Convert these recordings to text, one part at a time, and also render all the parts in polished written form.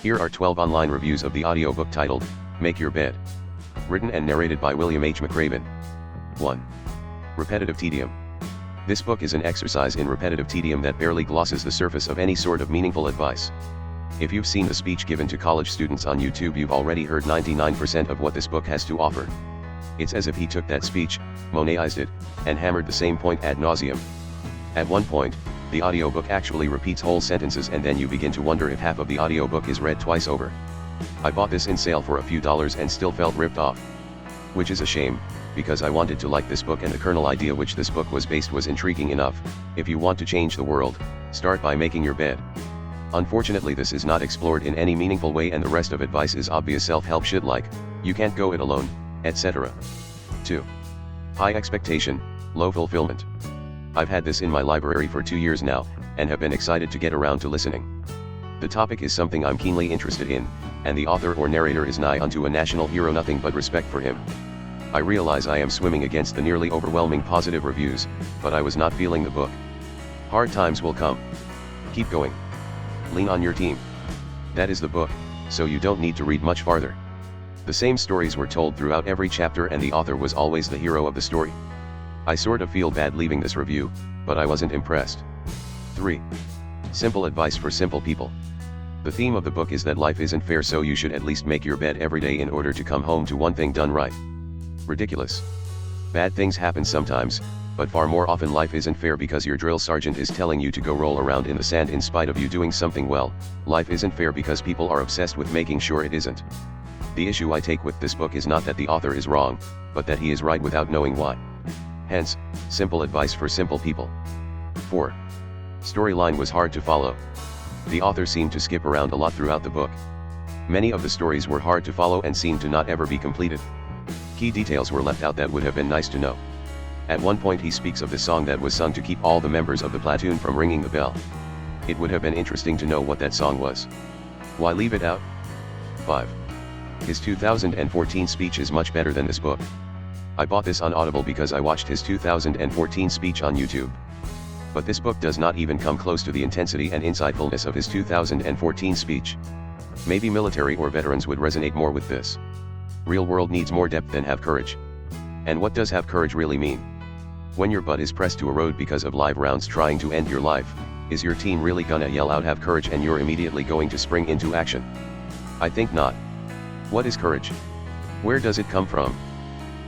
Here are 12 online reviews of the audiobook titled, Make Your Bed. Written and narrated by William H. McRaven. 1. Repetitive Tedium. This book is an exercise in repetitive tedium that barely glosses the surface of any sort of meaningful advice. If you've seen the speech given to college students on YouTube, you've already heard 99% of what this book has to offer. It's as if he took that speech, Monetized it, and hammered the same point ad nauseum. At one point, the audiobook actually repeats whole sentences, and then you begin to wonder if half of the audiobook is read twice over. I bought this in sale for a few dollars and still felt ripped off. Which is a shame, because I wanted to like this book, and the kernel idea which this book was based was intriguing enough. If you want to change the world, start by making your bed. Unfortunately, this is not explored in any meaningful way, and the rest of advice is obvious self-help shit like, you can't go it alone, etc. 2. High expectation, low fulfillment. I've had this in my library for 2 years now, and have been excited to get around to listening. The topic is something I'm keenly interested in, and the author or narrator is nigh unto a national hero, nothing but respect for him. I realize I am swimming against the nearly overwhelming positive reviews, but I was not feeling the book. Hard times will come. Keep going. Lean on your team. That is the book, so you don't need to read much farther. The same stories were told throughout every chapter, and the author was always the hero of the story. I sort of feel bad leaving this review, but I wasn't impressed. 3. Simple advice for simple people. The theme of the book is that life isn't fair, so you should at least make your bed every day in order to come home to one thing done right. Ridiculous. Bad things happen sometimes, but far more often life isn't fair because your drill sergeant is telling you to go roll around in the sand in spite of you doing something well. Life isn't fair because people are obsessed with making sure it isn't. The issue I take with this book is not that the author is wrong, but that he is right without knowing why. Hence, simple advice for simple people. 4. Storyline was hard to follow. The author seemed to skip around a lot throughout the book. Many of the stories were hard to follow and seemed to not ever be completed. Key details were left out that would have been nice to know. At one point he speaks of the song that was sung to keep all the members of the platoon from ringing the bell. It would have been interesting to know what that song was. Why leave it out? 5. His 2014 speech is much better than this book. I bought this on Audible because I watched his 2014 speech on YouTube. But this book does not even come close to the intensity and insightfulness of his 2014 speech. Maybe military or veterans would resonate more with this. Real world needs more depth than have courage. And what does have courage really mean? When your butt is pressed to a road because of live rounds trying to end your life, is your team really gonna yell out have courage and you're immediately going to spring into action? I think not. What is courage? Where does it come from?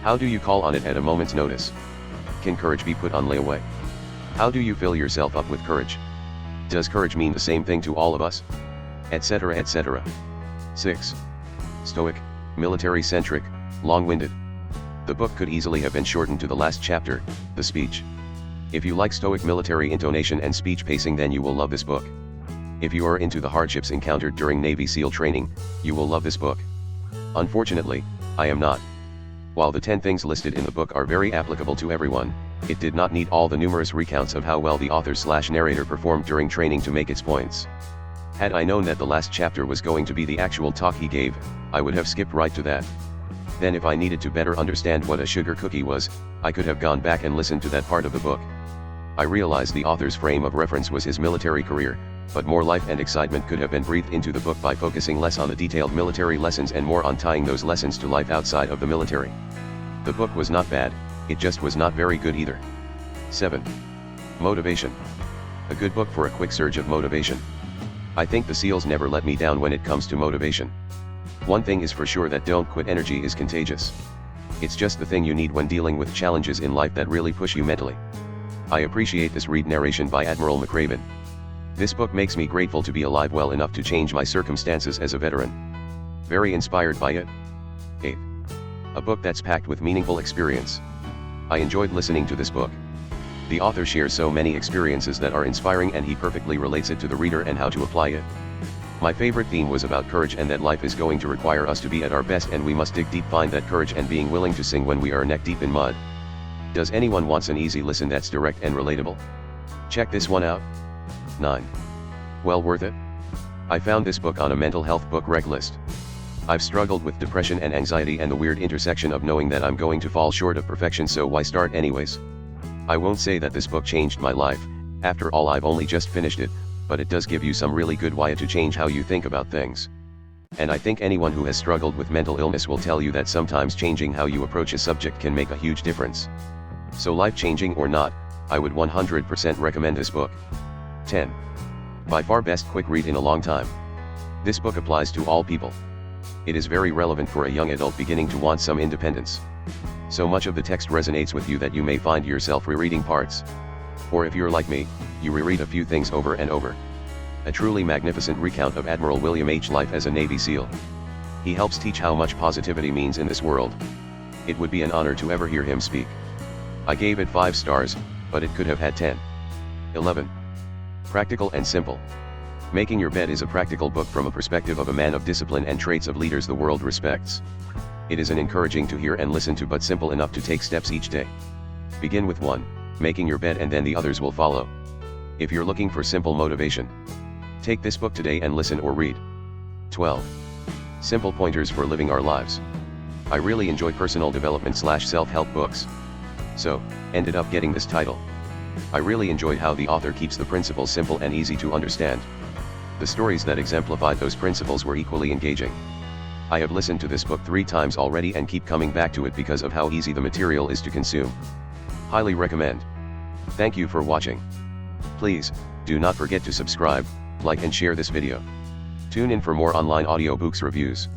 How do you call on it at a moment's notice? Can courage be put on layaway? How do you fill yourself up with courage? Does courage mean the same thing to all of us? Etc. etc. 6. Stoic, military-centric, long-winded. The book could easily have been shortened to the last chapter, the speech. If you like stoic military intonation and speech pacing, then you will love this book. If you are into the hardships encountered during Navy SEAL training, you will love this book. Unfortunately, I am not. While the 10 things listed in the book are very applicable to everyone, it did not need all the numerous recounts of how well the author/narrator performed during training to make its points. Had I known that the last chapter was going to be the actual talk he gave, I would have skipped right to that. Then if I needed to better understand what a sugar cookie was, I could have gone back and listened to that part of the book. I realized the author's frame of reference was his military career, but more life and excitement could have been breathed into the book by focusing less on the detailed military lessons and more on tying those lessons to life outside of the military. The book was not bad, it just was not very good either. 7. Motivation. A good book for a quick surge of motivation. I think the SEALs never let me down when it comes to motivation. One thing is for sure, that don't quit energy is contagious. It's just the thing you need when dealing with challenges in life that really push you mentally. I appreciate this read narration by Admiral McRaven. This book makes me grateful to be alive well enough to change my circumstances as a veteran. Very inspired by it. 8. A book that's packed with meaningful experience. I enjoyed listening to this book. The author shares so many experiences that are inspiring, and he perfectly relates it to the reader and how to apply it. My favorite theme was about courage, and that life is going to require us to be at our best, and we must dig deep, find that courage, and being willing to sing when we are neck deep in mud. Does anyone wants an easy listen that's direct and relatable? Check this one out. 9. Well worth it? I found this book on a mental health book rec list. I've struggled with depression and anxiety and the weird intersection of knowing that I'm going to fall short of perfection, so why start anyways? I won't say that this book changed my life, after all I've only just finished it, but it does give you some really good why to change how you think about things. And I think anyone who has struggled with mental illness will tell you that sometimes changing how you approach a subject can make a huge difference. So life-changing or not, I would 100% recommend this book. 10. By far best quick read in a long time. This book applies to all people. It is very relevant for a young adult beginning to want some independence. So much of the text resonates with you that you may find yourself rereading parts. Or if you're like me, you reread a few things over and over. A truly magnificent recount of Admiral William H. life as a Navy SEAL. He helps teach how much positivity means in this world. It would be an honor to ever hear him speak. I gave it 5 stars, but it could have had 10. 11. Practical and simple. Making Your Bed is a practical book from a perspective of a man of discipline and traits of leaders the world respects. It is an encouraging to hear and listen to, but simple enough to take steps each day. Begin with 1, making your bed, and then the others will follow. If you're looking for simple motivation, take this book today and listen or read. 12. Simple pointers for living our lives. I really enjoy personal development / self-help books. So, ended up getting this title. I really enjoyed how the author keeps the principles simple and easy to understand. The stories that exemplified those principles were equally engaging. I have listened to this book 3 times already and keep coming back to it because of how easy the material is to consume. Highly recommend. Thank you for watching. Please, do not forget to subscribe, like and share this video. Tune in for more online audiobooks reviews.